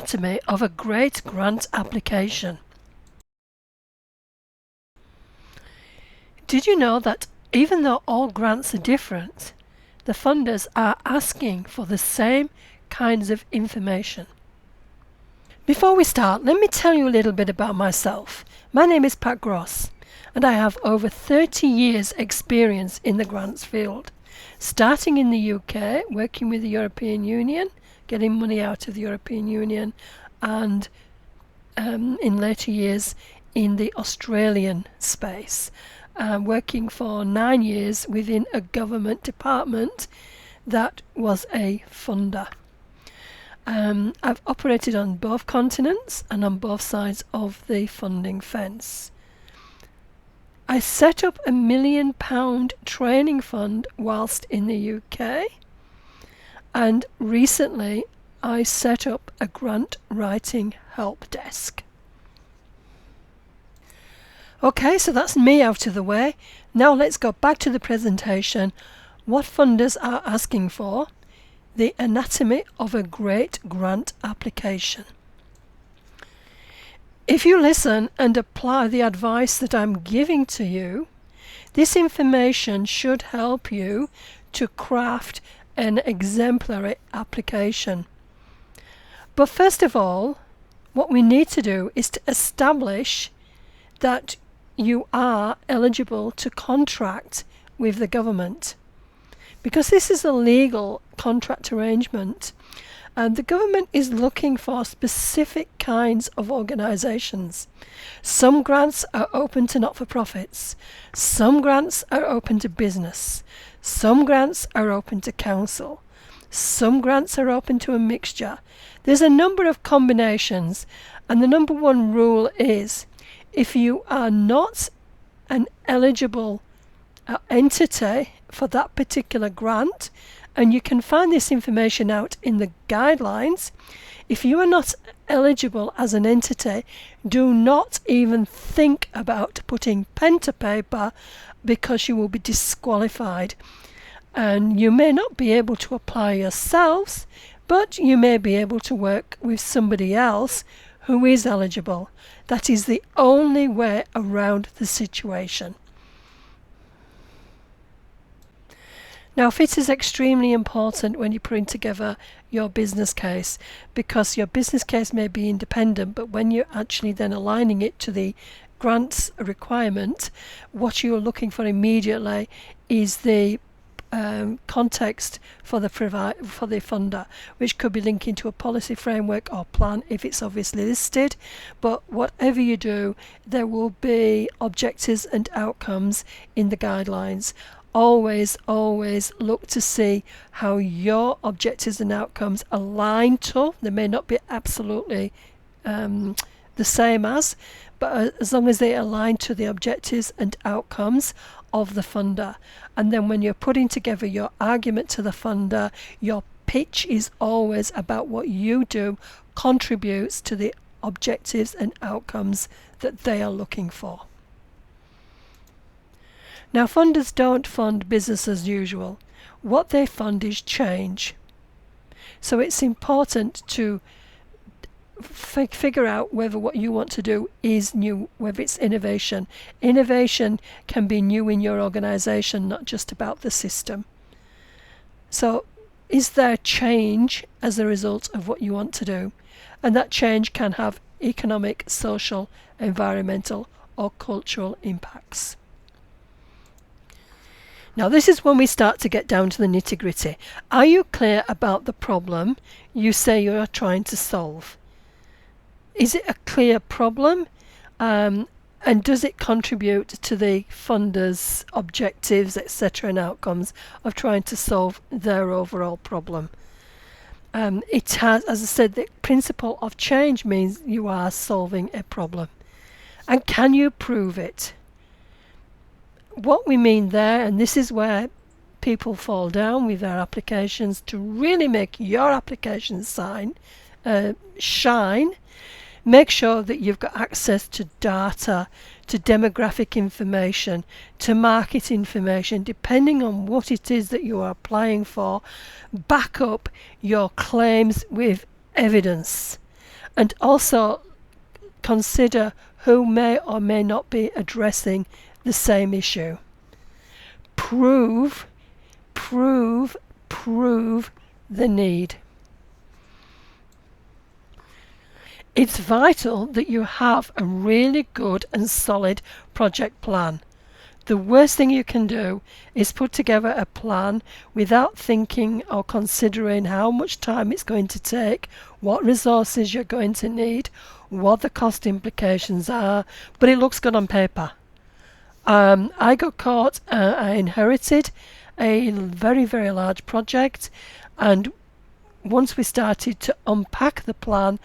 anatomy of a great grant application. Did you know that even though all grants are different, the funders are asking for the same kinds of information? Before we start, let me tell you a little bit about myself. My name is Pat Gross, and I have over 30 years experience in the grants field, starting in the UK, working with the European Union, getting money out of the European Union, and in later years in the Australian space, working for 9 years within a government department that was a funder. I've operated on both continents and on both sides of the funding fence. I set up a £1 million training fund whilst in the UK, and recently I set up a grant writing help desk. Okay, so that's me out of the way. Now let's go back to the presentation. What funders are asking for: the anatomy of a great grant application. If you listen and apply the advice that I'm giving to you, this information should help you to craft an exemplary application. But first of all, what we need to do is to establish that you are eligible to contract with the government, because this is a legal contract arrangement, and the government is looking for specific kinds of organisations. Some grants are open to not-for-profits, some grants are open to business, some grants are open to council, some grants are open to a mixture. There's a number of combinations, and the number one rule is, if you are not an eligible entity for that particular grant, and you can find this information out in the guidelines, if you are not eligible as an entity, do not even think about putting pen to paper, because you will be disqualified. And you may not be able to apply yourselves, but you may be able to work with somebody else who is eligible. That is the only way around the situation. Now, fit is extremely important when you're putting together your business case, because your business case may be independent, but when you're actually then aligning it to the grants requirement, what you're looking for immediately is the context for the funder, which could be linking to a policy framework or plan if it's obviously listed. But whatever you do, there will be objectives and outcomes in the guidelines. Always look to see how your objectives and outcomes align to. They may not be absolutely the same as, but as long as they align to the objectives and outcomes of the funder. And then when you're putting together your argument to the funder, your pitch is always about what you do contributes to the objectives and outcomes that they are looking for. Now, funders don't fund business as usual. What they fund is change. So it's important to figure out whether what you want to do is new, whether it's innovation. Innovation can be new in your organisation, not just about the system. So is there change as a result of what you want to do? And that change can have economic, social, environmental or cultural impacts. Now, this is when we start to get down to the nitty-gritty. Are you clear about the problem you say you are trying to solve? Is it a clear problem? And does it contribute to the funders' objectives, etc., and outcomes of trying to solve their overall problem? It has, as I said, the principle of change means you are solving a problem. And can you prove it? What we mean there, and this is where people fall down with their applications, to really make your application shine, make sure that you've got access to data, to demographic information, to market information, depending on what it is that you are applying for. Back up your claims with evidence. And also consider who may or may not be addressing the same issue. Prove the need. It's vital that you have a really good and solid project plan. The worst thing you can do is put together a plan without thinking or considering how much time it's going to take, what resources you're going to need, what the cost implications are, but it looks good on paper. I got caught, I inherited a very, very large project, and once we started to unpack the plan,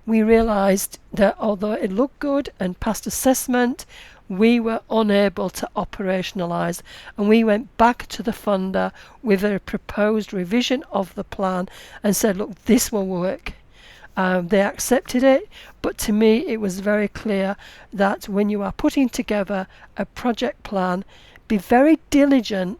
we realised that although it looked good and passed assessment, we were unable to operationalise, and we went back to the funder with a proposed revision of the plan and said, look, this will work. They accepted it, but to me it was very clear that when you are putting together a project plan, be very diligent,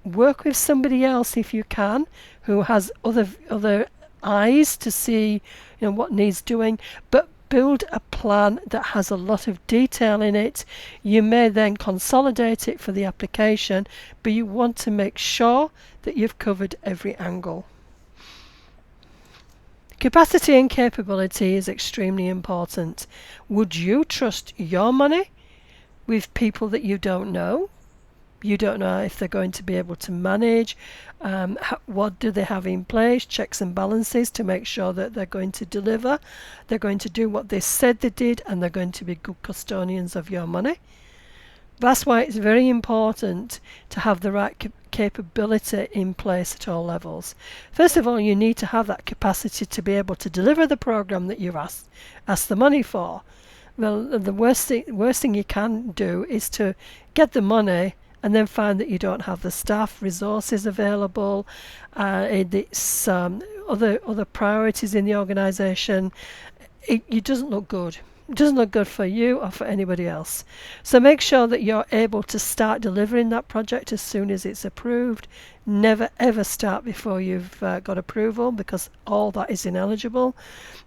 work with somebody else if you can, who has other eyes to see what needs doing, but build a plan that has a lot of detail in it. You may then consolidate it for the application, but you want to make sure that you've covered every angle. Capacity and capability is extremely important. Would you trust your money with people that you don't know? You don't know if they're going to be able to manage. What do they have in place? Checks and balances to make sure that they're going to deliver. They're going to do what they said they did, and they're going to be good custodians of your money. That's why it's very important to have the right capability in place at all levels. First of all, you need to have that capacity to be able to deliver the program that you've asked the money for. Well, the worst thing you can do is to get the money and then find that you don't have the staff resources available. It's other priorities in the organisation. It doesn't look good. It doesn't look good for you or for anybody else. So make sure that you're able to start delivering that project as soon as it's approved. Never ever start before you've got approval, because all that is ineligible.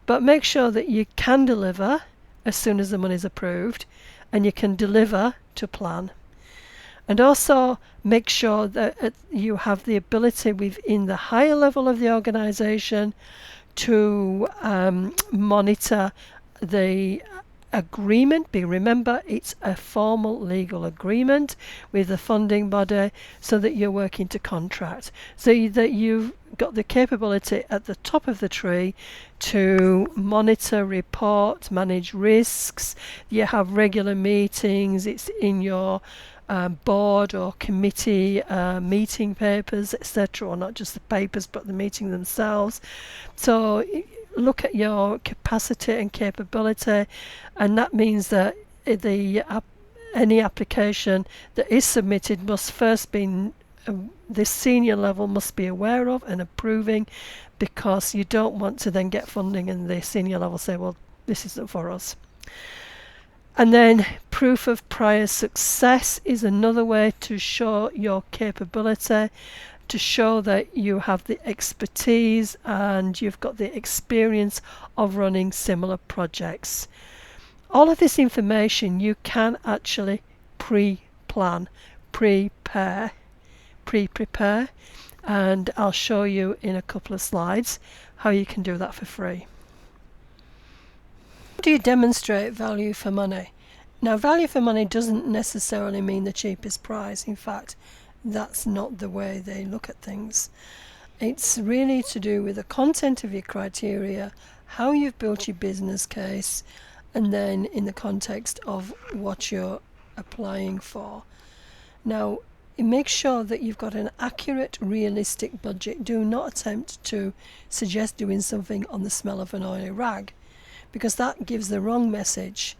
But make sure that you can deliver as soon as the money's approved, and you can deliver to plan. And also make sure that you have the ability within the higher level of the organisation to monitor the agreement. Remember, it's a formal legal agreement with the funding body, so that you're working to contract, so that you've got the capability at the top of the tree to monitor, report, manage risks. You have regular meetings. It's in your board or committee meeting papers, etc., or not just the papers but the meeting themselves. So look at your capacity and capability, and that means that any application that is submitted must first be the senior level must be aware of and approving, because you don't want to then get funding and the senior level say, well, this isn't for us. And then proof of prior success is another way to show your capability, to show that you have the expertise and you've got the experience of running similar projects. All of this information you can actually pre-plan, prepare, and I'll show you in a couple of slides how you can do that for free. How do you demonstrate value for money? Now, value for money doesn't necessarily mean the cheapest price. In fact, that's not the way they look at things. It's really to do with the content of your criteria, how you've built your business case, and then in the context of what you're applying for. Now, make sure that you've got an accurate, realistic budget. Do not attempt to suggest doing something on the smell of an oily rag, because that gives the wrong message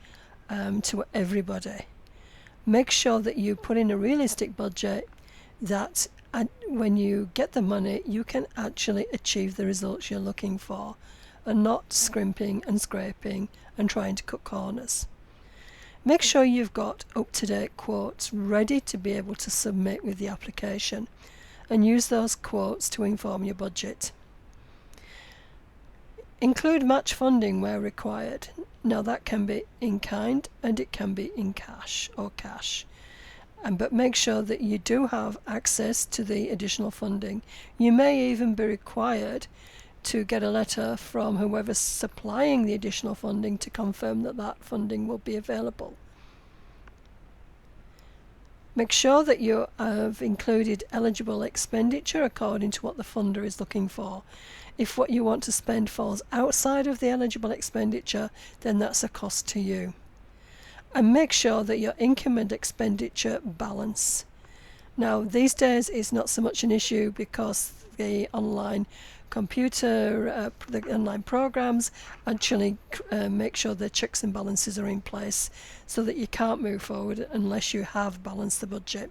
to everybody. Make sure that you put in a realistic budget, that when you get the money you can actually achieve the results you're looking for, and not scrimping and scraping and trying to cut corners. Make sure you've got up-to-date quotes ready to be able to submit with the application, and use those quotes to inform your budget. Include match funding where required. Now that can be in kind and it can be in cash or cash. But make sure that you do have access to the additional funding. You may even be required to get a letter from whoever's supplying the additional funding to confirm that that funding will be available. Make sure that you have included eligible expenditure according to what the funder is looking for. If what you want to spend falls outside of the eligible expenditure, then that's a cost to you. And make sure that your income and expenditure balance. Now, these days it's not so much an issue because the online the online programs actually make sure the checks and balances are in place so that you can't move forward unless you have balanced the budget.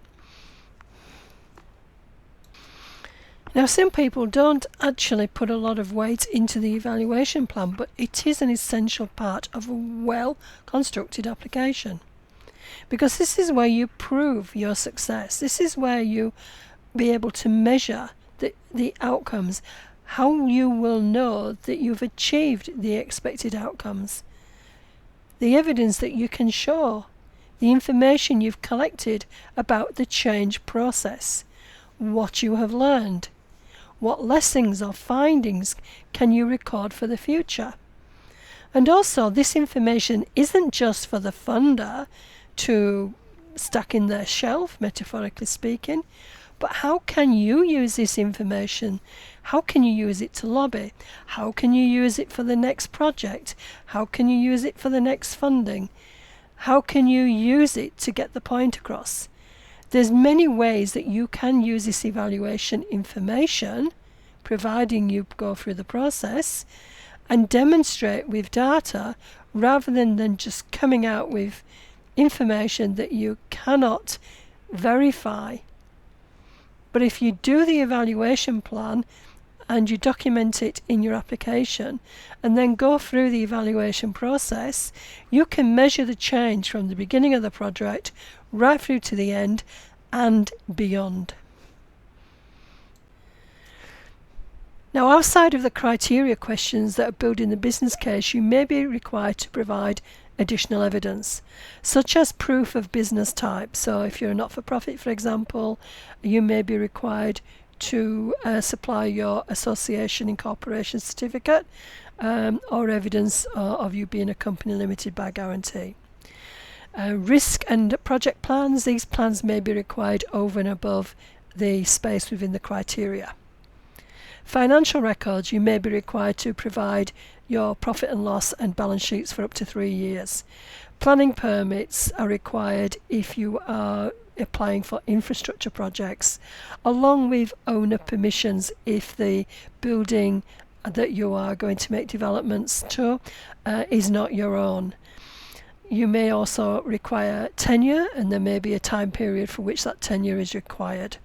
Now, some people don't actually put a lot of weight into the evaluation plan, but it is an essential part of a well-constructed application. Because this is where you prove your success. This is where you be able to measure the outcomes, how you will know that you've achieved the expected outcomes, the evidence that you can show, the information you've collected about the change process, what you have learned, what lessons or findings can you record for the future. And also, this information isn't just for the funder to stack in their shelf, metaphorically speaking, but how can you use this information? How can you use it to lobby? How can you use it for the next project? How can you use it for the next funding? How can you use it to get the point across? There's many ways that you can use this evaluation information, providing you go through the process, and demonstrate with data rather than just coming out with information that you cannot verify. But if you do the evaluation plan and you document it in your application and then go through the evaluation process, you can measure the change from the beginning of the project right through to the end and beyond. Now, outside of the criteria questions that are building the business case, you may be required to provide additional evidence, such as proof of business type. So if you're a not-for-profit, for example, you may be required to supply your association incorporation certificate or evidence of you being a company limited by guarantee. Risk and project plans, these plans may be required over and above the space within the criteria. Financial records, you may be required to provide your profit and loss and balance sheets for up to 3 years. Planning permits are required if you are applying for infrastructure projects, along with owner permissions if the building that you are going to make developments to is not your own. You may also require tenure, and there may be a time period for which that tenure is required.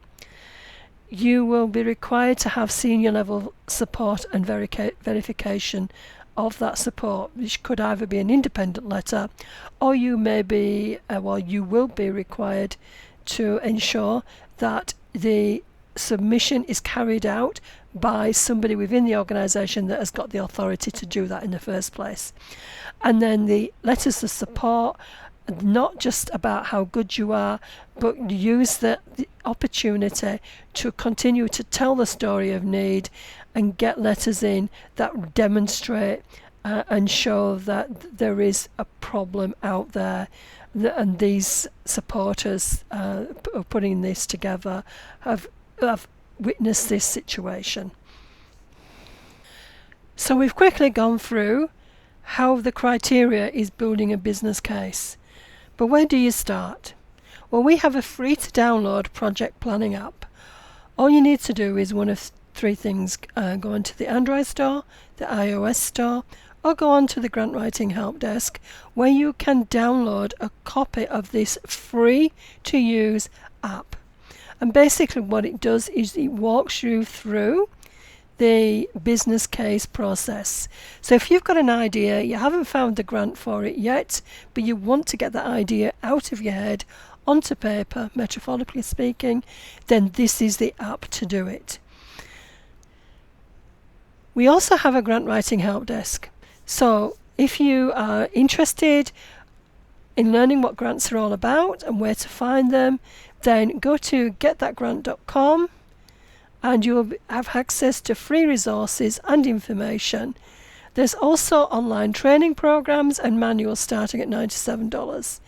You will be required to have senior level support and verification of that support, which could either be an independent letter, or you may be, you will be required to ensure that the submission is carried out by somebody within the organisation that has got the authority to do that in the first place. And then the letters of support, not just about how good you are, but use the opportunity to continue to tell the story of need and get letters in that demonstrate and show that there is a problem out there, and these supporters putting this together have witnessed this situation. So we've quickly gone through how the criteria is building a business case. But where do you start? Well, we have a free to download project planning app. All you need to do is one of three things. Go onto the Android store, the iOS store, or go onto the Grant Writing Help Desk, where you can download a copy of this free to use app. And basically what it does is it walks you through the business case process. So if you've got an idea, you haven't found the grant for it yet, but you want to get that idea out of your head onto paper, metaphorically speaking, then this is the app to do it. We also have a grant writing help desk. So if you are interested in learning what grants are all about and where to find them, then go to getthatgrant.com and you will have access to free resources and information. There's also online training programs and manuals starting at $97.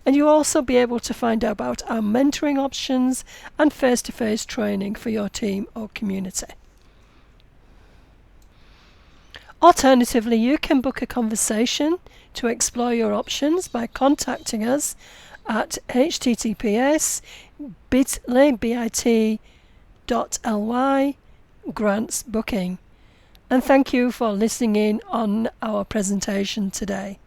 And you'll also be able to find out about our mentoring options and face-to-face training for your team or community. Alternatively, you can book a conversation to explore your options by contacting us at https://bit.ly/grants booking. And thank you for listening in on our presentation today.